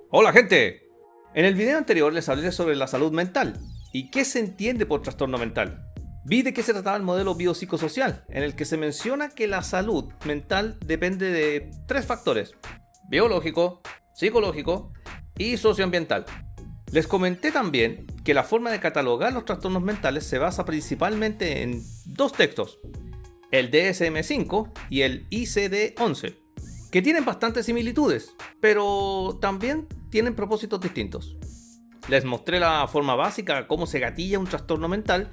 Hola gente, en el video anterior les hablé sobre la salud mental y qué se entiende por trastorno mental. Vi de qué se trataba el modelo biopsicosocial, en el que se menciona que la salud mental depende de tres factores: biológico, psicológico y socioambiental. Les comenté también que la forma de catalogar los trastornos mentales se basa principalmente en dos textos, el DSM-5 y el ICD-11, que tienen bastantes similitudes, pero también tienen propósitos distintos. Les mostré la forma básica, cómo se gatilla un trastorno mental,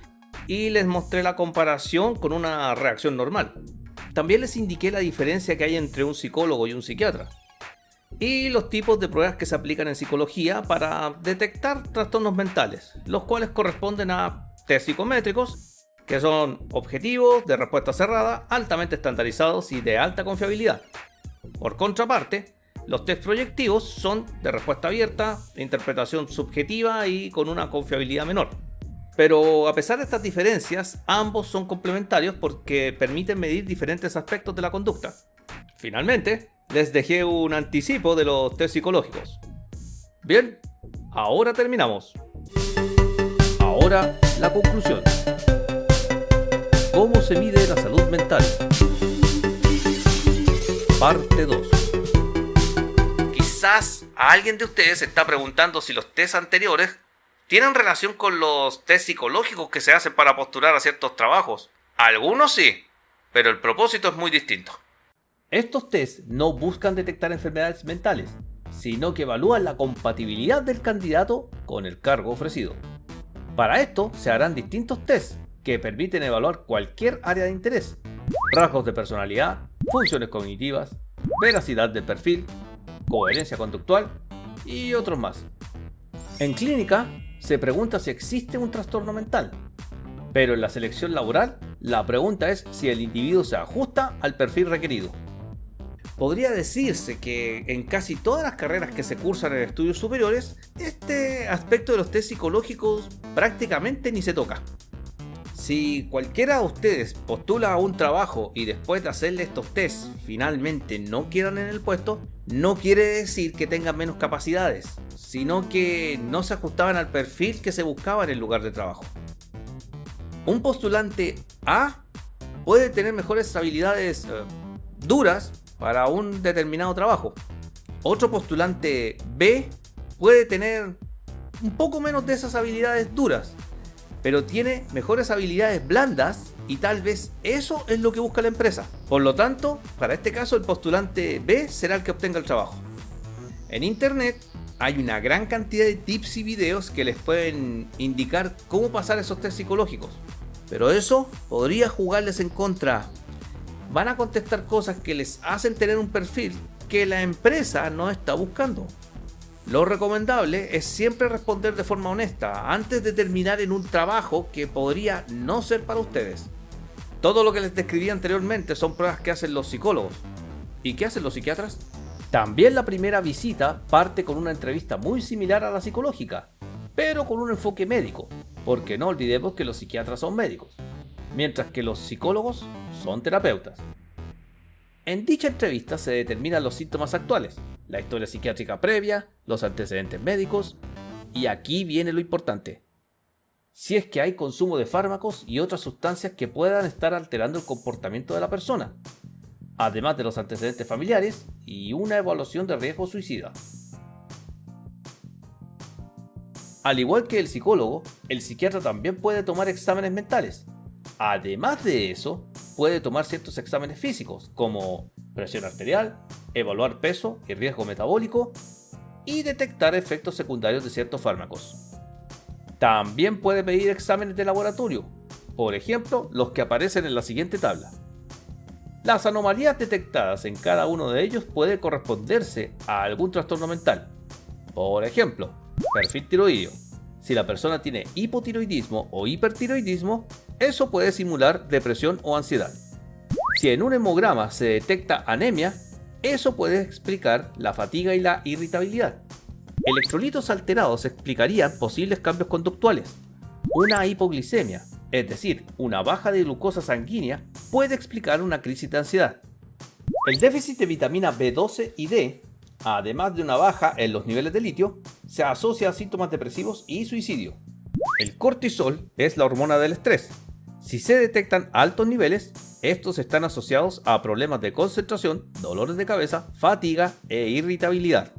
y les mostré la comparación con una reacción normal. También les indiqué la diferencia que hay entre un psicólogo y un psiquiatra, y los tipos de pruebas que se aplican en psicología para detectar trastornos mentales, los cuales corresponden a test psicométricos, que son objetivos, de respuesta cerrada, altamente estandarizados y de alta confiabilidad. Por contraparte, los test proyectivos son de respuesta abierta, de interpretación subjetiva y con una confiabilidad menor. Pero a pesar de estas diferencias, ambos son complementarios porque permiten medir diferentes aspectos de la conducta. Finalmente, les dejé un anticipo de los test psicológicos. Bien, ahora terminamos. Ahora la conclusión. ¿Cómo se mide la salud mental? Parte 2. Quizás a alguien de ustedes se está preguntando si los test anteriores tienen relación con los test psicológicos que se hacen para postular a ciertos trabajos. Algunos sí, pero el propósito es muy distinto. Estos test no buscan detectar enfermedades mentales, sino que evalúan la compatibilidad del candidato con el cargo ofrecido. Para esto se harán distintos tests que permiten evaluar cualquier área de interés: rasgos de personalidad, funciones cognitivas, veracidad del perfil, coherencia conductual y otros más. En clínica se pregunta si existe un trastorno mental, pero en la selección laboral la pregunta es si el individuo se ajusta al perfil requerido. Podría decirse que en casi todas las carreras que se cursan en estudios superiores, este aspecto de los test psicológicos prácticamente ni se toca. Si cualquiera de ustedes postula a un trabajo y después de hacerle estos tests finalmente no quedan en el puesto, no quiere decir que tengan menos capacidades, sino que no se ajustaban al perfil que se buscaba en el lugar de trabajo. Un postulante A puede tener mejores habilidades duras para un determinado trabajo. Otro postulante B puede tener un poco menos de esas habilidades duras, pero tiene mejores habilidades blandas y tal vez eso es lo que busca la empresa. Por lo tanto, para este caso el postulante B será el que obtenga el trabajo. En internet hay una gran cantidad de tips y videos que les pueden indicar cómo pasar esos test psicológicos, pero eso podría jugarles en contra. Van a contestar cosas que les hacen tener un perfil que la empresa no está buscando. Lo recomendable es siempre responder de forma honesta antes de terminar en un trabajo que podría no ser para ustedes. Todo lo que les describí anteriormente son pruebas que hacen los psicólogos. ¿Y qué hacen los psiquiatras? También la primera visita parte con una entrevista muy similar a la psicológica, pero con un enfoque médico, porque no olvidemos que los psiquiatras son médicos, mientras que los psicólogos son terapeutas. En dicha entrevista se determinan los síntomas actuales, la historia psiquiátrica previa, los antecedentes médicos, y aquí viene lo importante: si es que hay consumo de fármacos y otras sustancias que puedan estar alterando el comportamiento de la persona, además de los antecedentes familiares y una evaluación de riesgo suicida. Al igual que el psicólogo, el psiquiatra también puede tomar exámenes mentales. Además de eso, puede tomar ciertos exámenes físicos, como presión arterial, evaluar peso y riesgo metabólico, y detectar efectos secundarios de ciertos fármacos. También puede pedir exámenes de laboratorio, por ejemplo, los que aparecen en la siguiente tabla. Las anomalías detectadas en cada uno de ellos puede corresponderse a algún trastorno mental. Por ejemplo, perfil tiroideo. Si la persona tiene hipotiroidismo o hipertiroidismo, eso puede simular depresión o ansiedad. Si en un hemograma se detecta anemia, eso puede explicar la fatiga y la irritabilidad. Electrolitos alterados explicarían posibles cambios conductuales. Una hipoglicemia, es decir, una baja de glucosa sanguínea, puede explicar una crisis de ansiedad. El déficit de vitamina B12 y D además de una baja en los niveles de litio, se asocia a síntomas depresivos y suicidio. El cortisol es la hormona del estrés. Si se detectan altos niveles, estos están asociados a problemas de concentración, dolores de cabeza, fatiga e irritabilidad.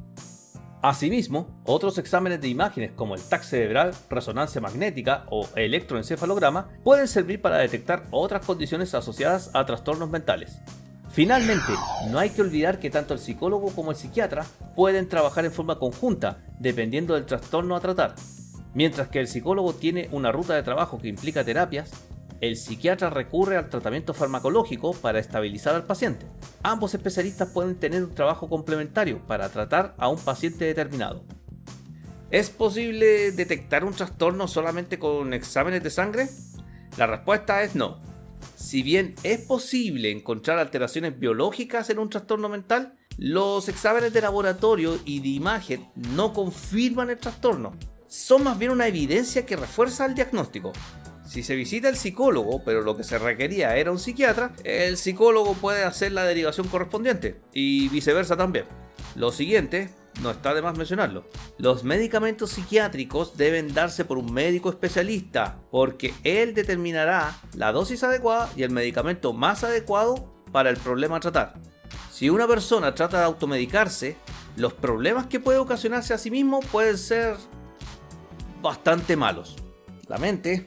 Asimismo, otros exámenes de imágenes como el TAC cerebral, resonancia magnética o electroencefalograma pueden servir para detectar otras condiciones asociadas a trastornos mentales. Finalmente, no hay que olvidar que tanto el psicólogo como el psiquiatra pueden trabajar en forma conjunta, dependiendo del trastorno a tratar. Mientras que el psicólogo tiene una ruta de trabajo que implica terapias, el psiquiatra recurre al tratamiento farmacológico para estabilizar al paciente. Ambos especialistas pueden tener un trabajo complementario para tratar a un paciente determinado. ¿Es posible detectar un trastorno solamente con exámenes de sangre? La respuesta es no. Si bien es posible encontrar alteraciones biológicas en un trastorno mental, los exámenes de laboratorio y de imagen no confirman el trastorno. Son más bien una evidencia que refuerza el diagnóstico. Si se visita al psicólogo, pero lo que se requería era un psiquiatra, el psicólogo puede hacer la derivación correspondiente, y viceversa también. Lo siguiente, no está de más mencionarlo: los medicamentos psiquiátricos deben darse por un médico especialista, porque él determinará la dosis adecuada y el medicamento más adecuado para el problema a tratar. Si una persona trata de automedicarse, los problemas que puede ocasionarse a sí mismo pueden ser bastante malos. La mente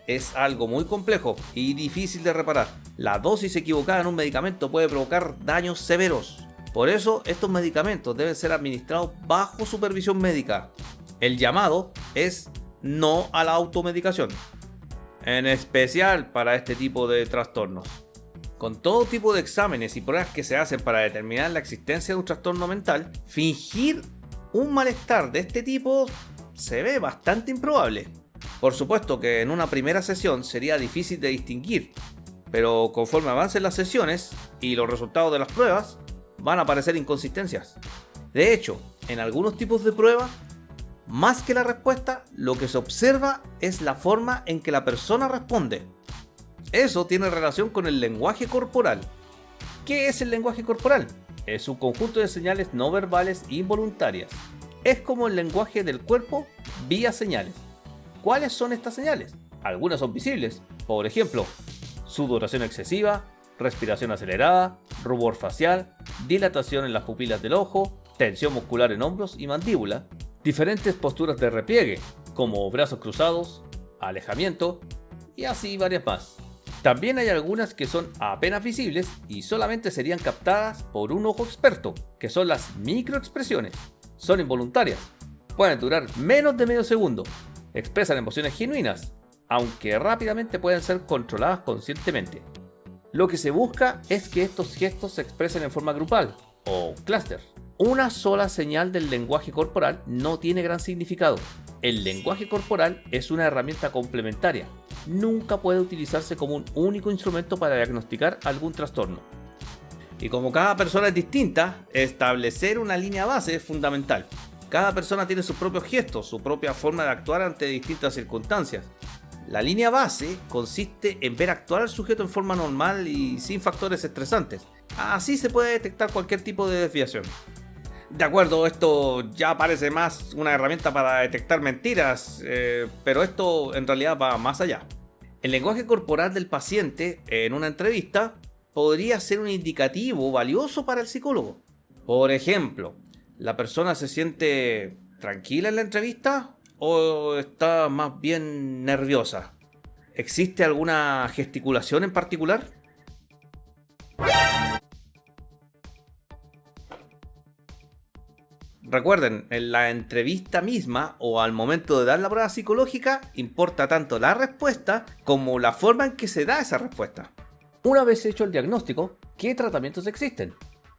es algo muy complejo y difícil de reparar. La dosis equivocada en un medicamento puede provocar daños severos. Por eso, estos medicamentos deben ser administrados bajo supervisión médica. El llamado es no a la automedicación, en especial para este tipo de trastornos. Con todo tipo de exámenes y pruebas que se hacen para determinar la existencia de un trastorno mental, fingir un malestar de este tipo se ve bastante improbable. Por supuesto que en una primera sesión sería difícil de distinguir, pero conforme avancen las sesiones y los resultados de las pruebas, van a aparecer inconsistencias. De hecho, en algunos tipos de pruebas, más que la respuesta, lo que se observa es la forma en que la persona responde. Eso tiene relación con el lenguaje corporal. ¿Qué es el lenguaje corporal? Es un conjunto de señales no verbales involuntarias. Es como el lenguaje del cuerpo vía señales. ¿Cuáles son estas señales? Algunas son visibles, por ejemplo, sudoración excesiva, respiración acelerada, rubor facial, dilatación en las pupilas del ojo, tensión muscular en hombros y mandíbula, diferentes posturas de repliegue, como brazos cruzados, alejamiento y así varias más. También hay algunas que son apenas visibles y solamente serían captadas por un ojo experto, que son las microexpresiones. Son involuntarias, pueden durar menos de medio segundo, expresan emociones genuinas, aunque rápidamente pueden ser controladas conscientemente. Lo que se busca es que estos gestos se expresen en forma grupal, o clúster. Una sola señal del lenguaje corporal no tiene gran significado. El lenguaje corporal es una herramienta complementaria. Nunca puede utilizarse como un único instrumento para diagnosticar algún trastorno. Y como cada persona es distinta, establecer una línea base es fundamental. Cada persona tiene sus propios gestos, su propia forma de actuar ante distintas circunstancias. La línea base consiste en ver actuar al sujeto en forma normal y sin factores estresantes. Así se puede detectar cualquier tipo de desviación. De acuerdo, esto ya parece más una herramienta para detectar mentiras, pero esto en realidad va más allá. El lenguaje corporal del paciente en una entrevista podría ser un indicativo valioso para el psicólogo. Por ejemplo, ¿la persona se siente tranquila en la entrevista o está más bien nerviosa? ¿Existe alguna gesticulación en particular? Recuerden, en la entrevista misma o al momento de dar la prueba psicológica importa tanto la respuesta como la forma en que se da esa respuesta. Una vez hecho el diagnóstico, ¿qué tratamientos existen?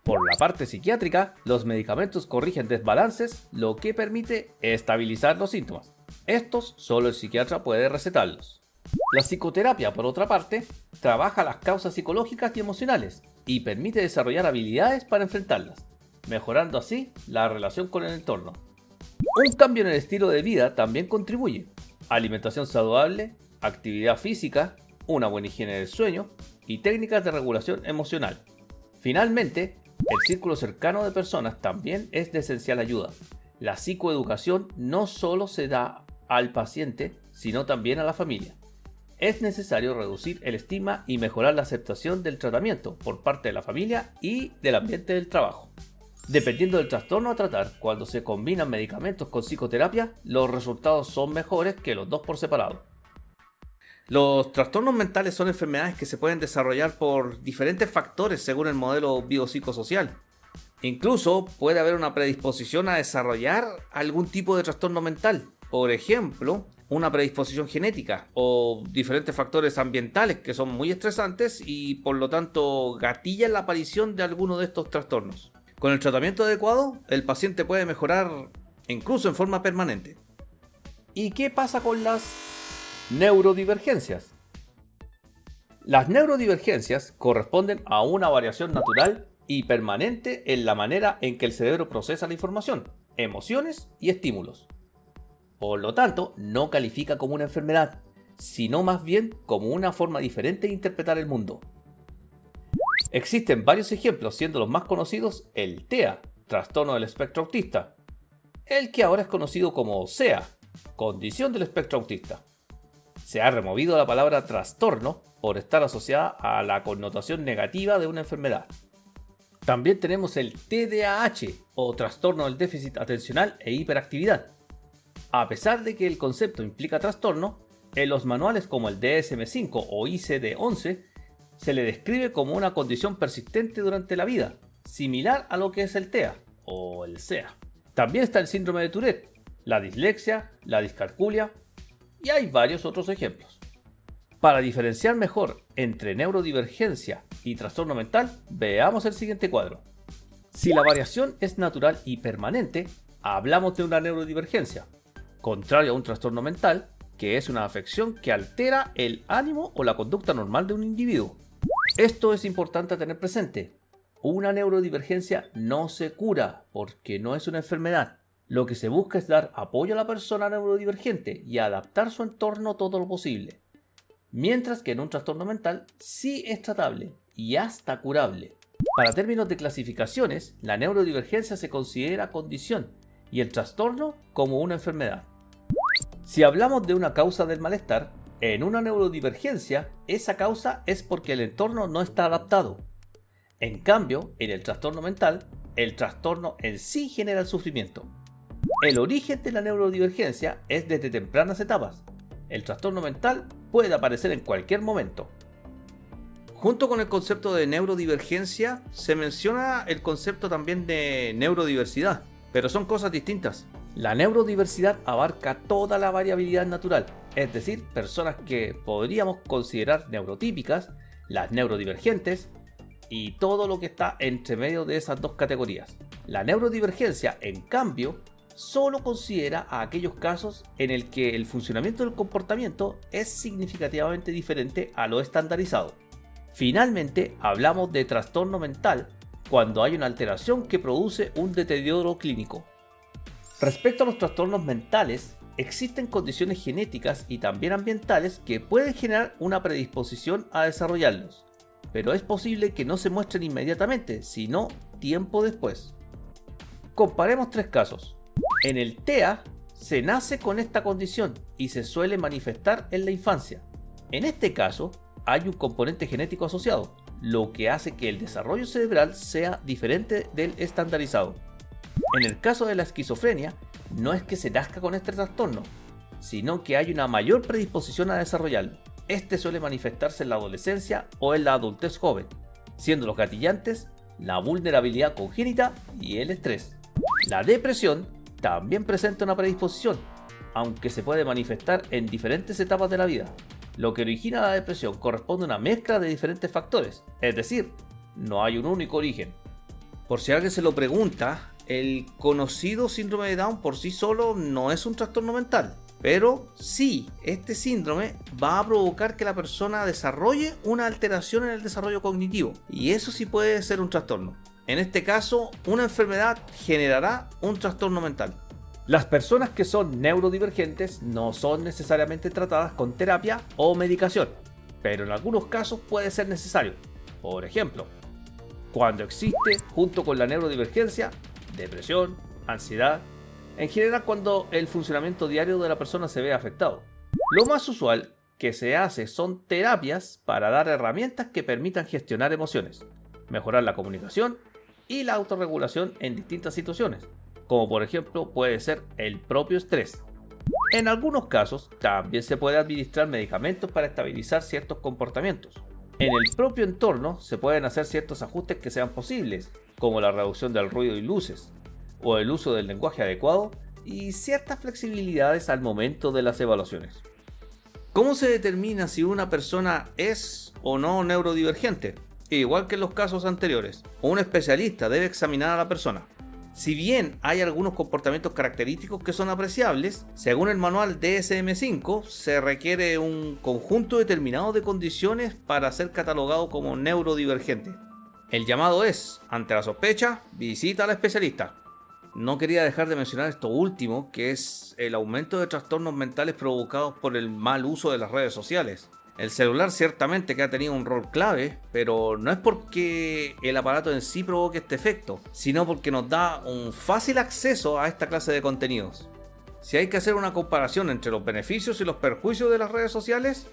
Por la parte psiquiátrica, los medicamentos corrigen desbalances, lo que permite estabilizar los síntomas. Estos solo el psiquiatra puede recetarlos. La psicoterapia, por otra parte, trabaja las causas psicológicas y emocionales y permite desarrollar habilidades para enfrentarlas, mejorando así la relación con el entorno. Un cambio en el estilo de vida también contribuye. Alimentación saludable, actividad física, una buena higiene del sueño y técnicas de regulación emocional. Finalmente, El círculo cercano de personas también es de esencial ayuda. La psicoeducación no solo se da al paciente, sino también a la familia. Es necesario reducir el estigma y mejorar la aceptación del tratamiento por parte de la familia y del ambiente del trabajo. Dependiendo del trastorno a tratar, cuando se combinan medicamentos con psicoterapia, los resultados son mejores que los dos por separado. Los trastornos mentales son enfermedades que se pueden desarrollar por diferentes factores según el modelo biopsicosocial. Incluso puede haber una predisposición a desarrollar algún tipo de trastorno mental. Por ejemplo, una predisposición genética o diferentes factores ambientales que son muy estresantes y por lo tanto gatillan la aparición de alguno de estos trastornos. Con el tratamiento adecuado, el paciente puede mejorar incluso en forma permanente. ¿Y qué pasa con las neurodivergencias? Las neurodivergencias corresponden a una variación natural y permanente en la manera en que el cerebro procesa la información, emociones y estímulos. Por lo tanto, no califica como una enfermedad, sino más bien como una forma diferente de interpretar el mundo. Existen varios ejemplos, siendo los más conocidos el TEA, trastorno del espectro autista, el que ahora es conocido como SEA, condición del espectro autista. Se ha removido la palabra trastorno por estar asociada a la connotación negativa de una enfermedad. También tenemos el TDAH o trastorno del déficit atencional e hiperactividad. A pesar de que el concepto implica trastorno, en los manuales como el DSM-5 o ICD-11 se le describe como una condición persistente durante la vida, similar a lo que es el TEA o el SEA. También está el síndrome de Tourette, la dislexia, la discalculia y hay varios otros ejemplos. Para diferenciar mejor entre neurodivergencia y trastorno mental, veamos el siguiente cuadro. Si la variación es natural y permanente, hablamos de una neurodivergencia, contrario a un trastorno mental, que es una afección que altera el ánimo o la conducta normal de un individuo. Esto es importante a tener presente. Una neurodivergencia no se cura porque no es una enfermedad. Lo que se busca es dar apoyo a la persona neurodivergente y adaptar su entorno todo lo posible. Mientras que en un trastorno mental sí es tratable y hasta curable. Para términos de clasificaciones, la neurodivergencia se considera condición y el trastorno como una enfermedad. Si hablamos de una causa del malestar, en una neurodivergencia, esa causa es porque el entorno no está adaptado. En cambio, en el trastorno mental, el trastorno en sí genera el sufrimiento. El origen de la neurodivergencia es desde tempranas etapas. El trastorno mental puede aparecer en cualquier momento. Junto con el concepto de neurodivergencia, se menciona el concepto también de neurodiversidad, pero son cosas distintas. La neurodiversidad abarca toda la variabilidad natural, es decir, personas que podríamos considerar neurotípicas, las neurodivergentes y todo lo que está entre medio de esas dos categorías. La neurodivergencia, en cambio, solo considera a aquellos casos en el que el funcionamiento del comportamiento es significativamente diferente a lo estandarizado. Finalmente, hablamos de trastorno mental cuando hay una alteración que produce un deterioro clínico. Respecto a los trastornos mentales, existen condiciones genéticas y también ambientales que pueden generar una predisposición a desarrollarlos, pero es posible que no se muestren inmediatamente, sino tiempo después. Comparemos tres casos. En el TEA se nace con esta condición y se suele manifestar en la infancia. En este caso, hay un componente genético asociado, lo que hace que el desarrollo cerebral sea diferente del estandarizado. En el caso de la esquizofrenia, no es que se nazca con este trastorno, sino que hay una mayor predisposición a desarrollarlo. Este suele manifestarse en la adolescencia o en la adultez joven, siendo los gatillantes la vulnerabilidad congénita y el estrés. La depresión también presenta una predisposición, aunque se puede manifestar en diferentes etapas de la vida. Lo que origina la depresión corresponde a una mezcla de diferentes factores, es decir, no hay un único origen. Por si alguien se lo pregunta, el conocido síndrome de Down por sí solo no es un trastorno mental, pero sí, este síndrome va a provocar que la persona desarrolle una alteración en el desarrollo cognitivo, y eso sí puede ser un trastorno. En este caso, una enfermedad generará un trastorno mental. Las personas que son neurodivergentes no son necesariamente tratadas con terapia o medicación, pero en algunos casos puede ser necesario. Por ejemplo, cuando existe, junto con la neurodivergencia, depresión, ansiedad, en general cuando el funcionamiento diario de la persona se ve afectado. Lo más usual que se hace son terapias para dar herramientas que permitan gestionar emociones, mejorar la comunicación y la autorregulación en distintas situaciones, como por ejemplo puede ser el propio estrés. En algunos casos también se puede administrar medicamentos para estabilizar ciertos comportamientos. En el propio entorno se pueden hacer ciertos ajustes que sean posibles, como la reducción del ruido y luces, o el uso del lenguaje adecuado y ciertas flexibilidades al momento de las evaluaciones. ¿Cómo se determina si una persona es o no neurodivergente? Igual que en los casos anteriores, un especialista debe examinar a la persona. Si bien hay algunos comportamientos característicos que son apreciables, según el manual DSM-5 se requiere un conjunto determinado de condiciones para ser catalogado como neurodivergente. El llamado es, ante la sospecha, visita al especialista. No quería dejar de mencionar esto último, que es el aumento de trastornos mentales provocados por el mal uso de las redes sociales. El celular ciertamente que ha tenido un rol clave, pero no es porque el aparato en sí provoque este efecto, sino porque nos da un fácil acceso a esta clase de contenidos. Si hay que hacer una comparación entre los beneficios y los perjuicios de las redes sociales,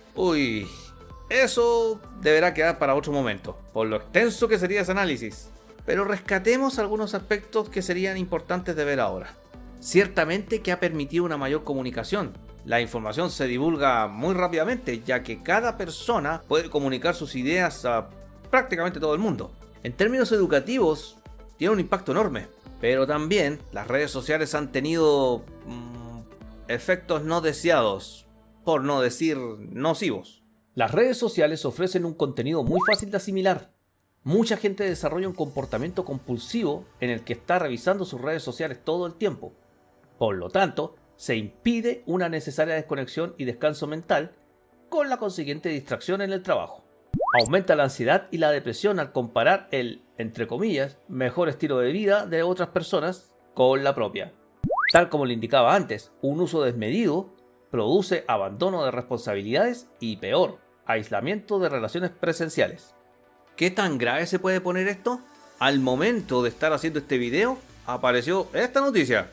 eso deberá quedar para otro momento, por lo extenso que sería ese análisis. Pero rescatemos algunos aspectos que serían importantes de ver ahora. Ciertamente que ha permitido una mayor comunicación. La información se divulga muy rápidamente, ya que cada persona puede comunicar sus ideas a prácticamente todo el mundo. En términos educativos, tiene un impacto enorme, pero también las redes sociales han tenido efectos no deseados, por no decir nocivos. Las redes sociales ofrecen un contenido muy fácil de asimilar. Mucha gente desarrolla un comportamiento compulsivo en el que está revisando sus redes sociales todo el tiempo. Por lo tanto, se impide una necesaria desconexión y descanso mental, con la consiguiente distracción en el trabajo. Aumenta la ansiedad y la depresión al comparar el, entre comillas, mejor estilo de vida de otras personas con la propia. Tal como le indicaba antes, un uso desmedido produce abandono de responsabilidades y peor, aislamiento de relaciones presenciales. ¿Qué tan grave se puede poner esto? Al momento de estar haciendo este video, apareció esta noticia.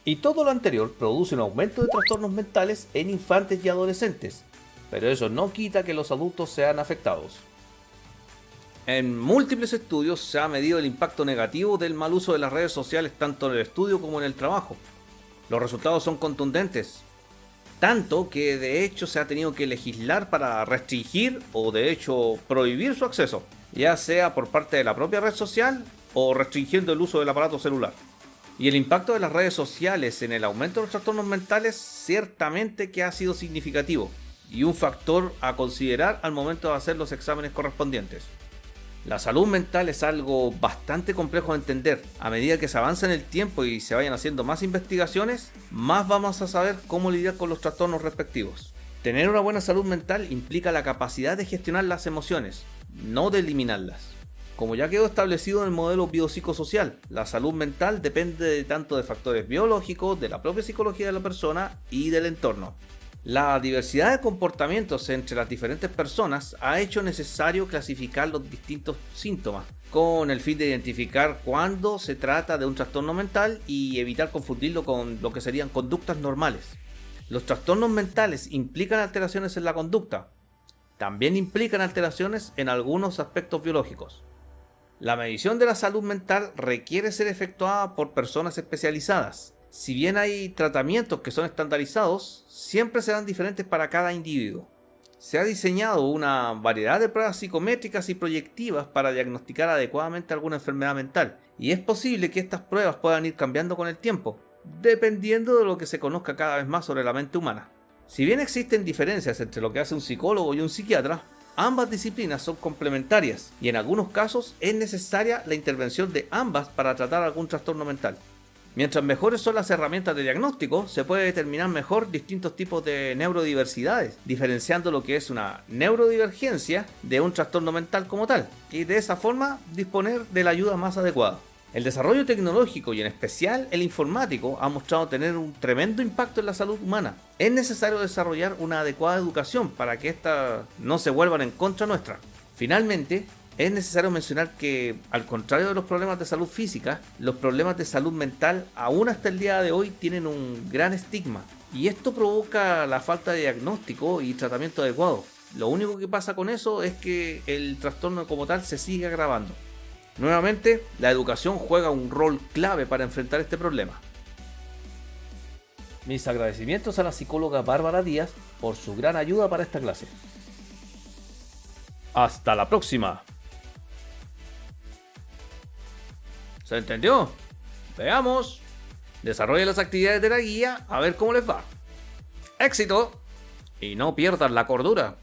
Y todo lo anterior produce un aumento de trastornos mentales en infantes y adolescentes, pero eso no quita que los adultos sean afectados. En múltiples estudios se ha medido el impacto negativo del mal uso de las redes sociales tanto en el estudio como en el trabajo. Los resultados son contundentes, tanto que de hecho se ha tenido que legislar para restringir o de hecho prohibir su acceso, ya sea por parte de la propia red social o restringiendo el uso del aparato celular. Y el impacto de las redes sociales en el aumento de los trastornos mentales ciertamente que ha sido significativo y un factor a considerar al momento de hacer los exámenes correspondientes. La salud mental es algo bastante complejo de entender. A medida que se avanza en el tiempo y se vayan haciendo más investigaciones, más vamos a saber cómo lidiar con los trastornos respectivos. Tener una buena salud mental implica la capacidad de gestionar las emociones, no de eliminarlas. Como ya quedó establecido en el modelo biopsicosocial, la salud mental depende tanto de factores biológicos, de la propia psicología de la persona y del entorno. La diversidad de comportamientos entre las diferentes personas ha hecho necesario clasificar los distintos síntomas, con el fin de identificar cuándo se trata de un trastorno mental y evitar confundirlo con lo que serían conductas normales. Los trastornos mentales implican alteraciones en la conducta, también implican alteraciones en algunos aspectos biológicos. La medición de la salud mental requiere ser efectuada por personas especializadas. Si bien hay tratamientos que son estandarizados, siempre serán diferentes para cada individuo. Se ha diseñado una variedad de pruebas psicométricas y proyectivas para diagnosticar adecuadamente alguna enfermedad mental, y es posible que estas pruebas puedan ir cambiando con el tiempo, dependiendo de lo que se conozca cada vez más sobre la mente humana. Si bien existen diferencias entre lo que hace un psicólogo y un psiquiatra, ambas disciplinas son complementarias y en algunos casos es necesaria la intervención de ambas para tratar algún trastorno mental. Mientras mejores son las herramientas de diagnóstico, se puede determinar mejor distintos tipos de neurodiversidades, diferenciando lo que es una neurodivergencia de un trastorno mental como tal, y de esa forma disponer de la ayuda más adecuada. El desarrollo tecnológico y en especial el informático ha mostrado tener un tremendo impacto en la salud humana. Es necesario desarrollar una adecuada educación para que éstas no se vuelvan en contra nuestra. Finalmente, es necesario mencionar que, al contrario de los problemas de salud física, los problemas de salud mental aún hasta el día de hoy tienen un gran estigma. Y esto provoca la falta de diagnóstico y tratamiento adecuado. Lo único que pasa con eso es que el trastorno como tal se sigue agravando. Nuevamente, la educación juega un rol clave para enfrentar este problema. Mis agradecimientos a la psicóloga Bárbara Díaz por su gran ayuda para esta clase. ¡Hasta la próxima! ¿Se entendió? Veamos. Desarrollen las actividades de la guía a ver cómo les va. ¡Éxito! Y no pierdan la cordura.